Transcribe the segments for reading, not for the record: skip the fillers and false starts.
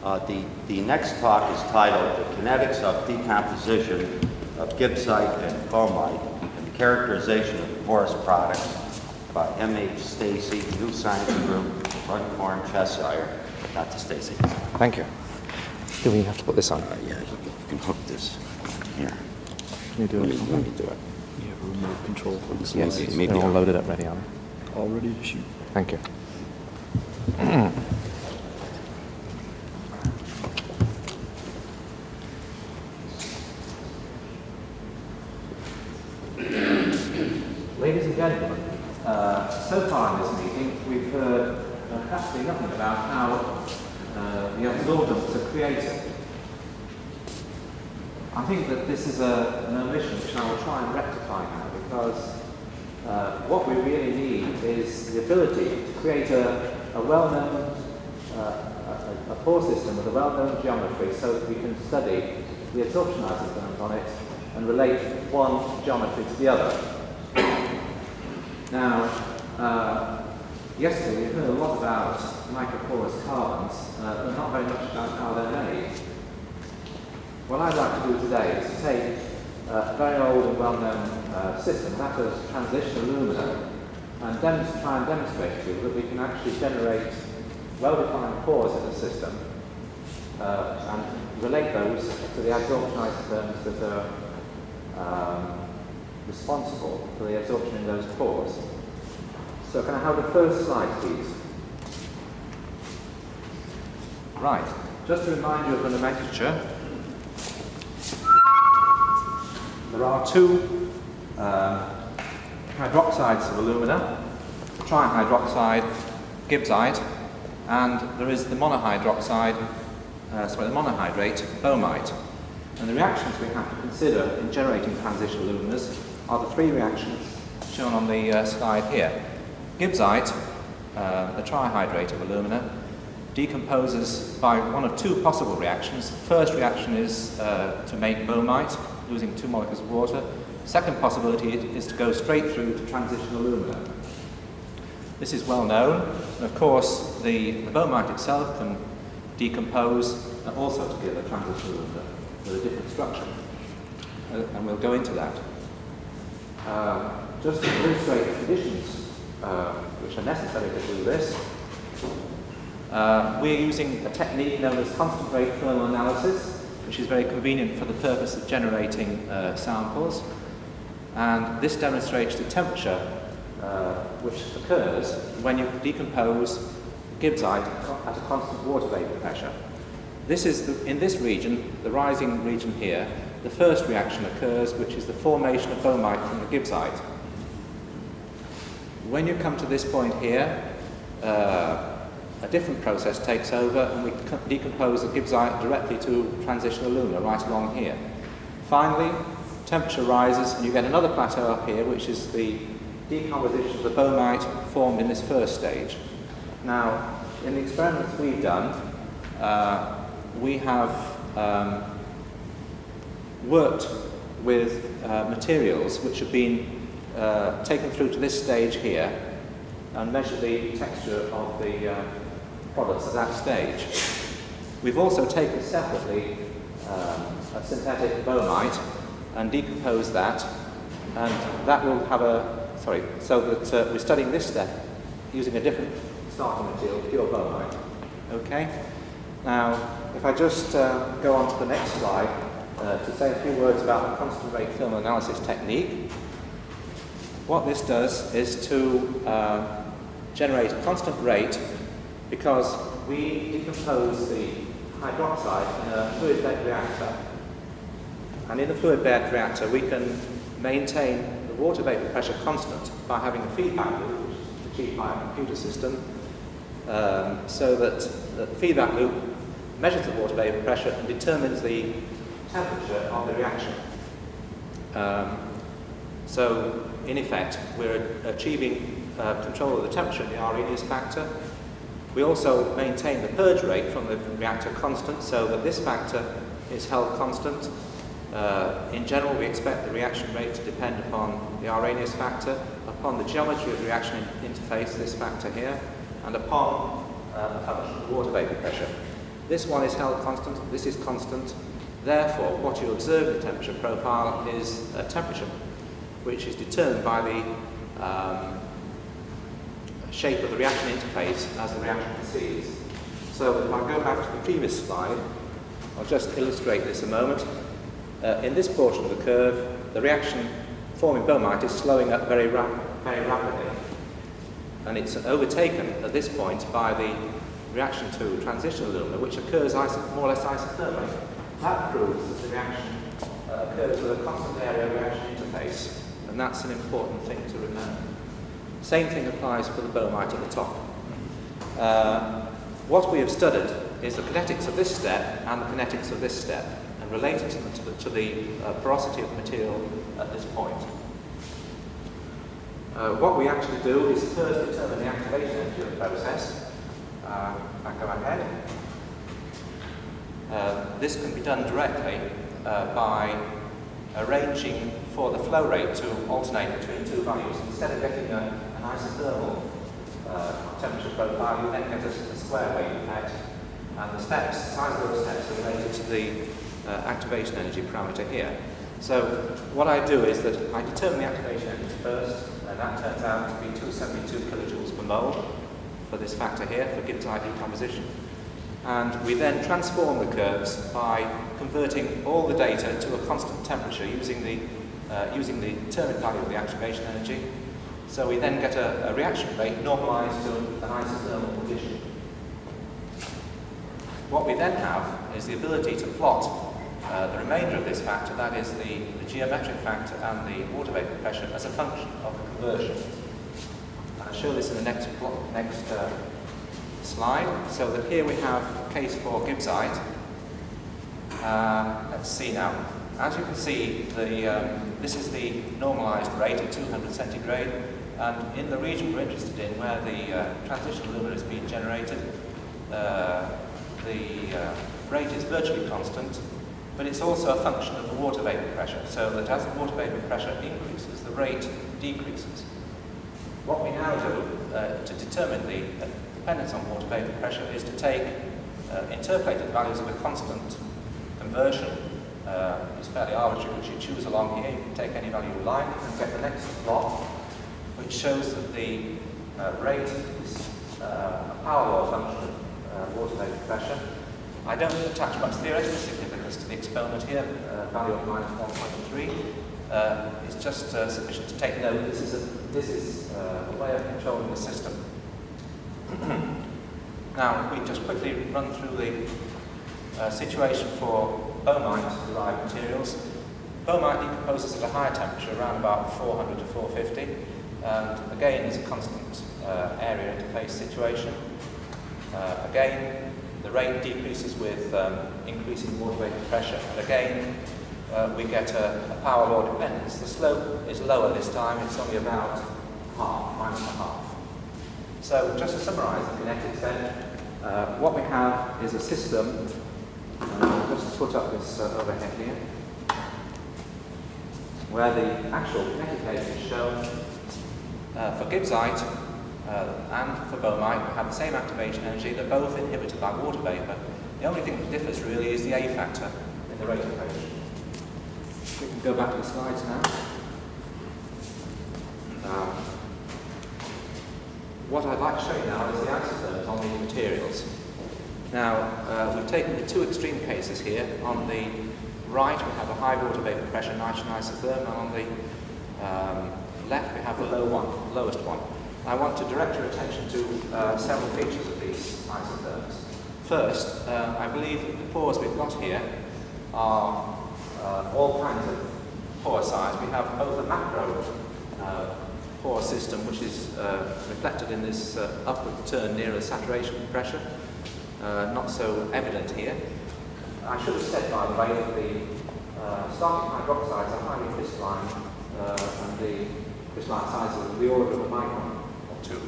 The next talk is titled The Kinetics of Decomposition of Gibbsite and Boehmite and the Characterization of Porous Products by M.H. Stacy, New Science Group, Runcorn, Cheshire. Dr. Stacy. Thank you. Do we have to put this on? Yeah, you can hook this here. Can you do it? Let me do it. You have a remote control for this. Yes, maybe they're all I'll- loaded up ready on it. All ready to shoot. Thank you. Ladies and gentlemen, so far in this meeting we've heard practically nothing about how the absorbents are created. I think that this is an omission which I will try and rectify now, because what we really need is the ability to create a well-known a pore system with a well-known geometry so that we can study the absorption isotherms on it and relate one geometry to the other. Now, yesterday we heard a lot about microporous carbons, but not very much about how they're made. What I'd like to do today is to take a very old and well-known system, that of transition alumina, and try and demonstrate to you that we can actually generate well-defined pores in the system and relate those to the absorption isotherms that are responsible for the absorption in those pores. So can I have the first slide, please? Right, just to remind you of the nomenclature, there are two hydroxides of alumina, trihydroxide, gibbsite, and there is the monohydrate, boehmite. And the reactions we have to consider in generating transition aluminas are the three reactions shown on the slide here. Gibbsite, the trihydrate of alumina, decomposes by one of two possible reactions. The first reaction is to make boehmite, losing 2 molecules of water. Second possibility is to go straight through to transition alumina. This is well known, and of course the boehmite itself can decompose also to give a transition alumina with a different structure, and we'll go into that. Just to illustrate the conditions which are necessary to do this, we're using a technique known as constant rate thermal analysis, which is very convenient for the purpose of generating samples, and this demonstrates the temperature which occurs when you decompose gibbsite at a constant water vapor pressure. This is, in this region, the rising region here, the first reaction occurs, which is the formation of boehmite from the gibbsite. When you come to this point here, a different process takes over, and we decompose the gibbsite directly to transition alumina right along here. Finally, temperature rises, and you get another plateau up here, which is the decomposition of the boehmite formed in this first stage. Now, in the experiments we've done, we have worked with materials which have been taken through to this stage here and measured the texture of the products at that stage. We've also taken separately a synthetic boehmite and decomposed that, and that will have so that we're studying this step using a different starting material, pure boehmite. Okay? Now, if I just go on to the next slide to say a few words about the constant rate thermal analysis technique. What this does is to generate a constant rate because we decompose the hydroxide in a fluid bed reactor. And in the fluid bed reactor we can maintain the water vapor pressure constant by having a feedback loop, which is achieved by a computer system, so that the feedback loop measures the water vapor pressure and determines the temperature of the reaction. So, in effect, we're achieving control of the temperature and the Arrhenius factor. We also maintain the purge rate from the reactor constant, so that this factor is held constant. In general, we expect the reaction rate to depend upon the Arrhenius factor, upon the geometry of the reaction interface, this factor here, and upon a function of the water vapor pressure. This one is held constant, this is constant. Therefore, what you observe in the temperature profile is a temperature, which is determined by the shape of the reaction interface as the reaction proceeds. So if I go back to the previous slide, I'll just illustrate this a moment. In this portion of the curve, the reaction forming boehmite is slowing up very rapidly. And it's overtaken at this point by the reaction to transition alumina, which occurs more or less isothermally. That proves that the reaction occurs with a constant area reaction interface, and that's an important thing to remember. Same thing applies for the boehmite at the top. What we have studied is the kinetics of this step and the kinetics of this step, and related to the porosity of the material at this point. What we actually do is first determine the activation energy of the process. I go ahead. This can be done directly by arranging for the flow rate to alternate between two values. Instead of getting an isothermal temperature profile, you then get a square wave effect, and the size of those steps are related to the activation energy parameter here. So what I do is that I determine the activation energy first, and that turns out to be 272 kilojoules per mole for this factor here, for gibbsite decomposition. And we then transform the curves by converting all the data to a constant temperature using the determined value of the activation energy. So we then get a reaction rate normalized to an isothermal condition. What we then have is the ability to plot the remainder of this factor, that is the geometric factor and the water vapor pressure, as a function of the conversion. I'll show this in the next slide. So that here we have a case for gibbsite. Let's see now. As you can see, this is the normalized rate at 200 centigrade, and in the region we're interested in, where the transition alumina is being generated, the rate is virtually constant, but it's also a function of the water vapor pressure, so that as the water vapor pressure increases, the rate decreases. What we now do to determine the dependence on water vapor pressure is to take interpolated values of a constant conversion. It's fairly arbitrary, which you choose along here. You can take any value you like and get the next plot, which shows that the rate is a power law function of water vapor pressure. I don't attach much theoretical significance to the exponent here, value of minus 1.3. It's just sufficient to take note this is a way of controlling the system. Now, we just quickly run through the situation for boehmite-derived materials. Boehmite decomposes at a higher temperature, around about 400 to 450, and again, it's a constant area interface situation. Again, the rate decreases with increasing water vapor pressure, and again, we get a power law dependence. The slope is lower this time, it's only about half, minus a half. So, just to summarize the kinetics then, what we have is a system. I'll just put up this overhead here, where the actual kinetic case is shown. For gibbsite and for boehmite, we have the same activation energy. They're both inhibited by water vapor. The only thing that differs really is the A factor in the rate equation. We can go back to the slides now. What I'd like to show you now is the isotherms on these materials. Now, we've taken the two extreme cases here. On the right, we have a high water vapor pressure nitrogen isotherm, and on the left, we have the lowest one. I want to direct your attention to several features of these isotherms. First, I believe that the pores we've got here are all kinds of pore size. We have both a macro pore system, which is reflected in this upward turn near the saturation pressure, not so evident here. I should have said, by the way, that the starting hydroxides are highly crystalline, and the crystalline size is the order of a micron or two.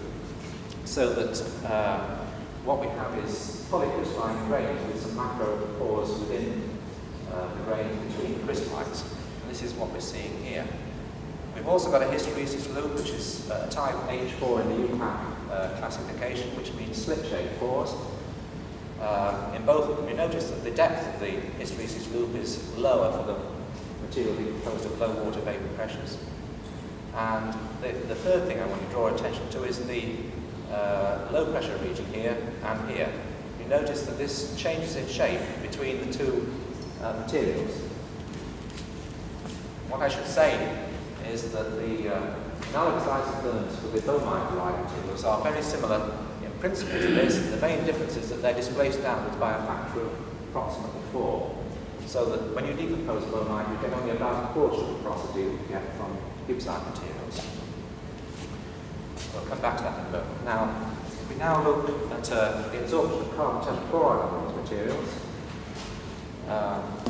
So that what we have is polycrystalline grains with some macro pores within the grain between the crystallites. And this is what we're seeing here. We've also got a hysteresis loop, which is type H4 in the UPAC classification, which means slip-shaped pores. In in both of them, you notice that the depth of the hysteresis loop is lower for the material decomposed at low water vapor pressures. And the third thing I want to draw attention to is the low pressure region here and here. You notice that this changes in shape between the two materials. What I should say is that the analogous isotherms for the boehmite-derived materials are very similar in principle to this. The main difference is that they're displaced downwards by a factor of approximately 4. So that when you decompose boehmite, you get only about a quarter of the porosity that you get from gibbsite materials. We'll come back to that in a moment. Now, if we now look at the absorption of carbon tetrachloride on these materials,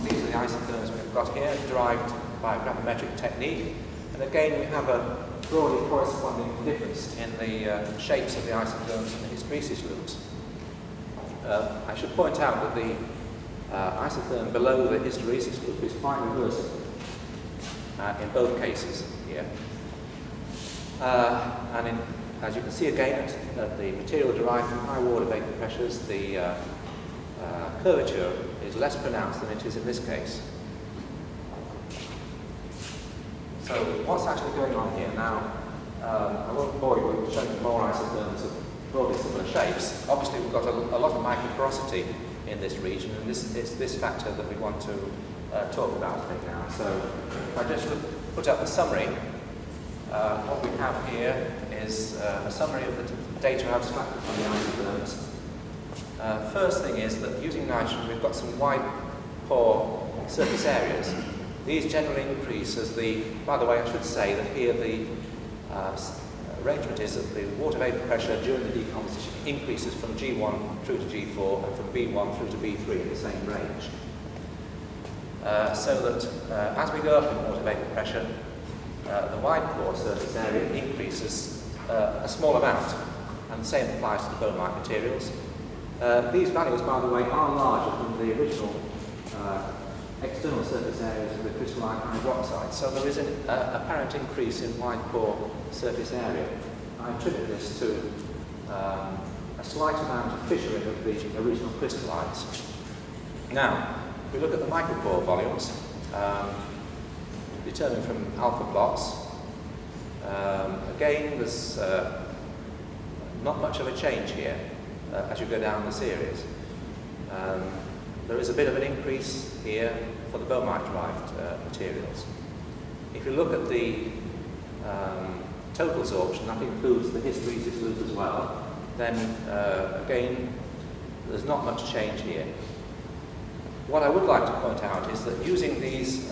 these are the isotherms we've got here, derived by a gravimetric technique. And again, we have a broadly corresponding difference in the shapes of the isotherms and the hysteresis loops. I should point out that the isotherm below the hysteresis loop is quite reversible in both cases here. As you can see again, at the material derived from high water vapor pressures, the curvature is less pronounced than it is in this case. So what's actually going on here? Now, I won't bore you with showing more isotherms of broadly similar shapes. Obviously, we've got a lot of microporosity in this region, and it's this factor that we want to talk about right now. So if I just put up a summary, what we have here is a summary of the data abstracted from the isotherms. First thing is that using nitrogen, we've got some wide pore surface areas. These generally increase as by the way, I should say that here the arrangement is that the water vapor pressure during the decomposition increases from G1 through to G4 and from B1 through to B3 in the same range. So that as we go up in water vapor pressure, the wide pore surface area increases a small amount, and the same applies to the boehmite materials. These values, by the way, are larger than the original external surface areas of the crystalline hydroxide, so there is an apparent increase in wide pore surface area. I attribute this to a slight amount of fissuring of the original crystallites. Now, if we look at the micropore volumes, determined from alpha plots, again, there's not much of a change here as you go down the series. There is a bit of an increase here for the boehmite-derived materials. If you look at the total absorption, that includes the hysteresis loop as well, then again, there's not much change here. What I would like to point out is that using these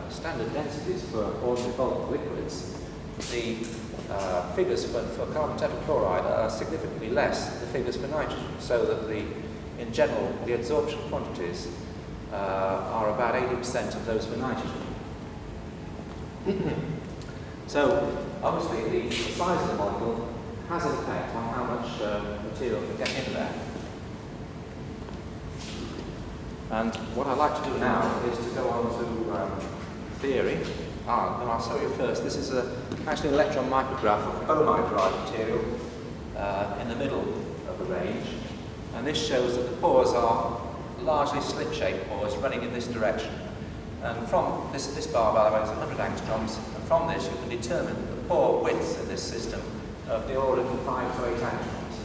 standard densities for ordinary bulk liquids, the figures for carbon tetrachloride are significantly less than the figures for nitrogen, so that in general, the absorption quantities are about 80% of those for nitrogen. So, obviously, the size of the molecule has an effect on how much material can get in there. And what I'd like to do now is to go on to theory. I'll show you first. This is actually an electron micrograph of boehmite-derived material in the middle of the range. And this shows that the pores are largely slit-shaped pores running in this direction. And from this bar, by the way, is 100 angstroms. And from this, you can determine the pore widths in this system of the order of 5 to 8 angstroms.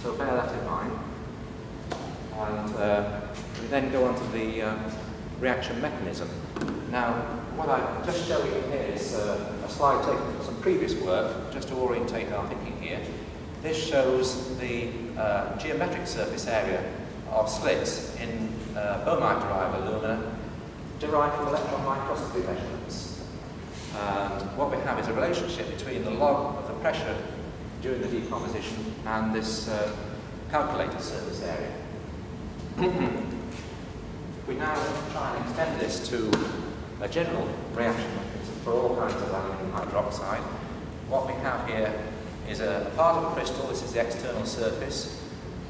So bear that in mind. And we then go on to the reaction mechanism. Now, what I'm just showing you here is a slide taken from some previous work, just to orientate our thinking here. This shows the geometric surface area of slits in boehmite-derived alumina derived from electron microscopy measurements. And what we have is a relationship between the log of the pressure during the decomposition and this calculated surface area. We now try and extend this to a general reaction mechanism for all kinds of aluminium hydroxide. What we have here is a part of a crystal. This is the external surface.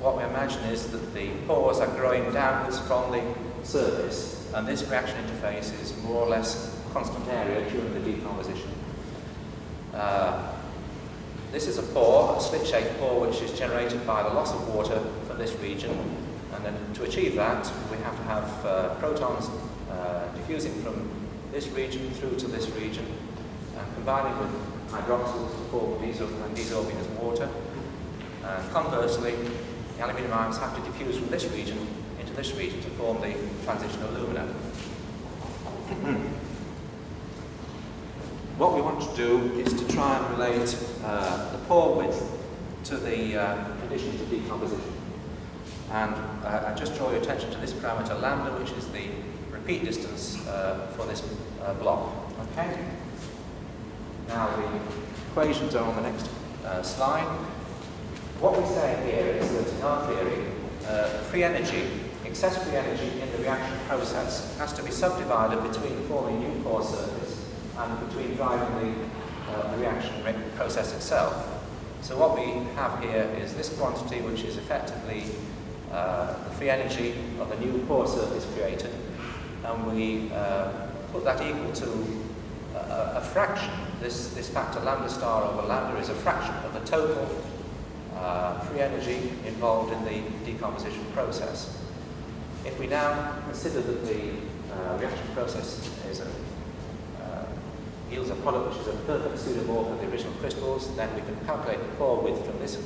What we imagine is that the pores are growing downwards from the surface, and this reaction interface is more or less constant area during the decomposition. This is a pore, a slit-shaped pore, which is generated by the loss of water from from this region, and then to achieve that we have to have protons diffusing from this region through to this region, and combining with hydroxyls to form and desorbing as water. And conversely, the aluminium ions have to diffuse from this region into this region to form the transition alumina. What we want to do is to try and relate the pore width to the conditions of decomposition. And I just draw your attention to this parameter lambda, which is the repeat distance for this block. Okay? Now the equations are on the next slide. What we say here is that in our theory, free energy, excess free energy in the reaction process has to be subdivided between forming a new pore surface and between driving the reaction process itself. So what we have here is this quantity, which is effectively the free energy of the new pore surface created, and we put that equal to a fraction. This factor lambda star over lambda is a fraction of the total free energy involved in the decomposition process. If we now consider that the reaction process is yields a product which is a perfect pseudomorph of the original crystals, then we can calculate the pore width from this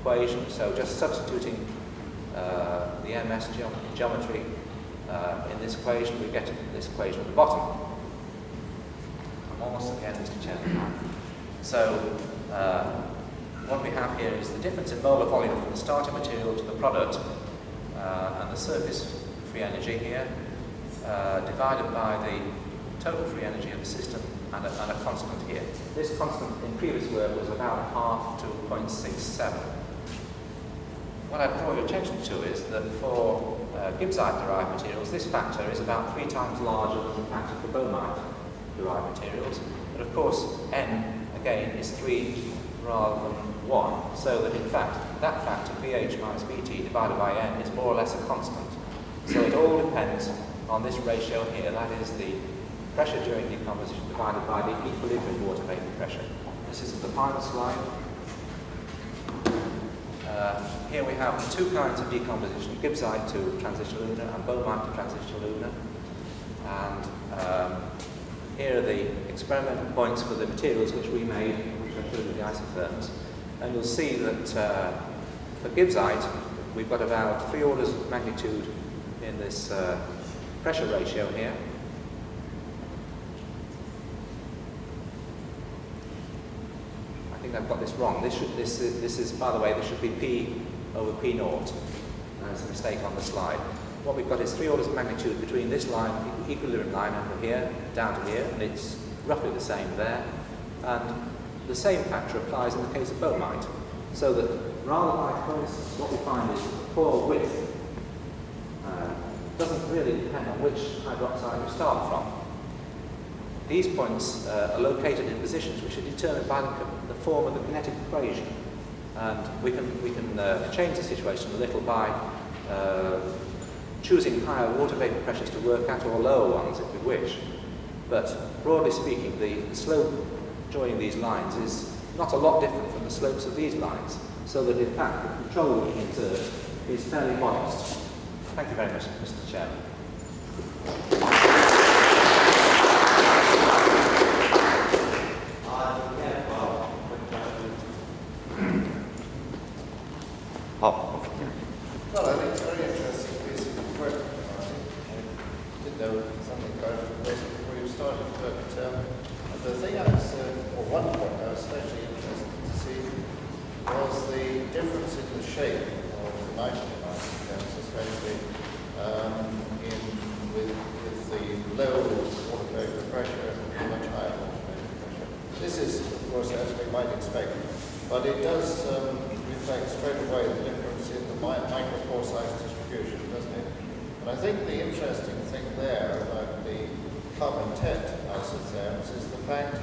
equation. So just substituting the MS geometry in this equation, we get this equation at the bottom. I'm almost at the end, Mr. Chairman. So what we have here is the difference in molar volume from the starting material to the product and the surface free energy here, divided by the total free energy of the system and a constant here. This constant in previous work was about half to 0.67. What I draw your attention to is that for gibbsite-derived materials, this factor is about 3 times larger than the factor for boehmite-derived materials. But of course, n, again, is 3 rather than 1, so that in fact, that factor, pH minus Bt divided by n, is more or less a constant. So it all depends on this ratio here, that is the pressure during decomposition divided by the equilibrium water vapor pressure. This is the final slide. Here we have 2 kinds of decomposition, gibbsite to transition alumina and boehmite to transition alumina. And here are the experimental points for the materials which we made, which are included the isotherms. And you'll see that for gibbsite, we've got about 3 orders of magnitude in this pressure ratio here. I think I've got this wrong. This is, by the way, this should be P over P naught. There's a mistake on the slide. What we've got is 3 orders of magnitude between this line, equilibrium line, over here, down to here, and it's roughly the same there. And the same factor applies in the case of boehmite. So that rather by coincidence, what we find is the pore width doesn't really depend on which hydroxide you start from. These points are located in positions which are determined by the form of the kinetic equation. And we can change the situation a little by choosing higher water vapor pressures to work at, or lower ones if we wish. But broadly speaking, the slope joining these lines is not a lot different from the slopes of these lines, so that in fact the control we can exert is fairly modest. Thank you very much, Mr. Chairman. Well, I think it's a very interesting piece of work. I didn't know something about it before you started, but the thing I was, or one point I was especially interested to see was the difference in the shape of the nitrogen ions, especially with the low water vapor pressure and much higher water vapor pressure. This is, of course, as we might expect, but it does reflect straight away the difference in the micropore size distribution, doesn't it? And I think the interesting thing there about the carbon tet isotherms is the fact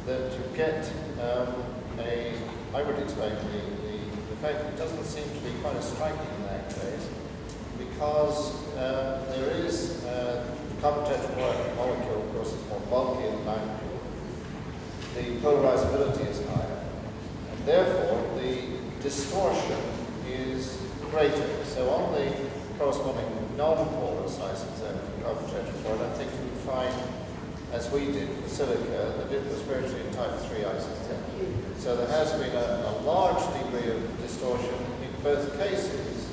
that you get I would explain the fact that it doesn't seem to be quite as striking in that case, because there is carbon tetrachloride molecule, of course, is more bulky than nitrogen. The polarizability is higher, and therefore the distortion is greater. So on the corresponding non-porous ices there for carbon fluoride, I think you would find, as we did for silica, that it was virtually in type 3 isotope. So there has been a large degree of distortion in both cases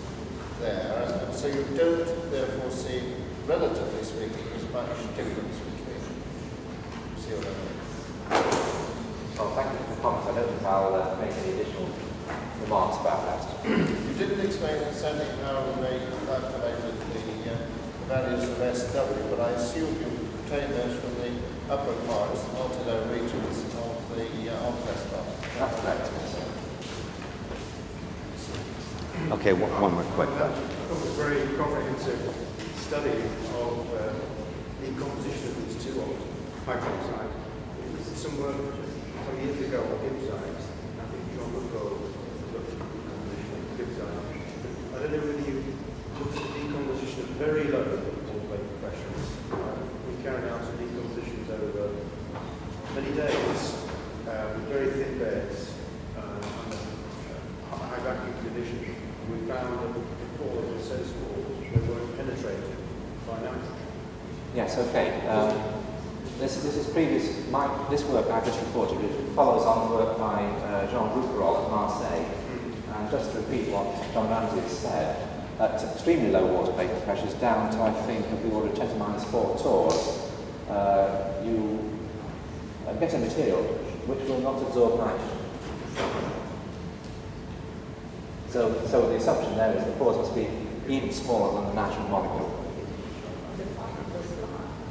there, and so you don't therefore see, relatively speaking, as much difference between them. See what I mean? Well, thank you for the comments. I don't think I'll make any additional remarks about that. You didn't explain certainly how they calculated the values of SW, but I assume you obtained those from the upper parts, the multi-low regions of the on-test part. That's correct. Okay, one more quick. That was a very comprehensive study of decomposition of these two hydroxides. It was some work some years ago on gibbsite. I think John would go look at decomposition of gibbsite. I don't know whether you looked at decomposition at very low vapor pressures. We carried out some decompositions over many days with very thin beds under high vacuum conditions. We found that the pores were so small they weren't penetrated by nitrogen. Yes, okay. This is this work I just reported, which follows on work by Jean Rouquayrol at Marseille. And just to repeat what John Ramsey has said, at extremely low water vapor pressures, down to I think of the order of 10⁻⁴ torrs, you get a material which will not absorb nitrogen. So the assumption there is the pores must be even smaller than the natural molecule.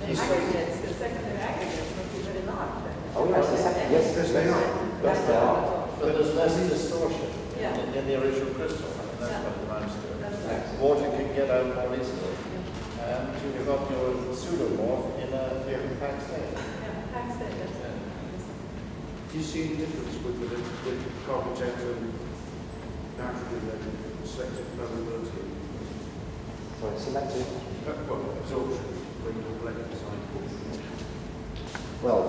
Aggregates, the secondary aggregates must be very large. Oh yes, yes, they are. Yes, they are. But there's less distortion Yeah. in the original crystal. I mean, that's what it amounts to. Yes. Water can get out more easily. And you've got your pseudomorph in a packed state. Yeah, packed state, that's it. Do you see any difference with carbon and nitrogen and selective permeability? Sorry, selective. Well, absorption when you collect the cycle. Well,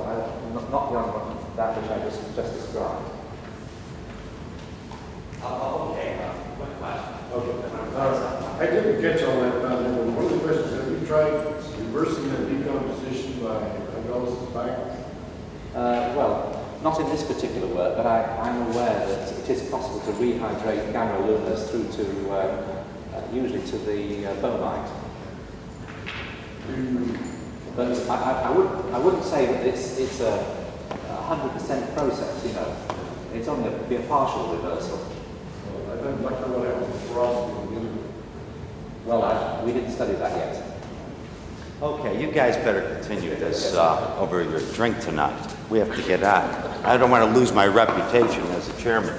not beyond that which I just described. I didn't catch all that about that. One of the questions, have you tried reversing the decomposition by hydrolysis back? Well, not in this particular work, but I'm aware that it is possible to rehydrate gamma lunas through to, usually to the boehmite. But I wouldn't say that it's a 100% process, you know. It's only be a partial reversal. I don't like what happens with porosity. Well, we didn't study that yet. Okay, you guys better continue this over your drink tonight. We have to get out. I don't want to lose my reputation as a chairman.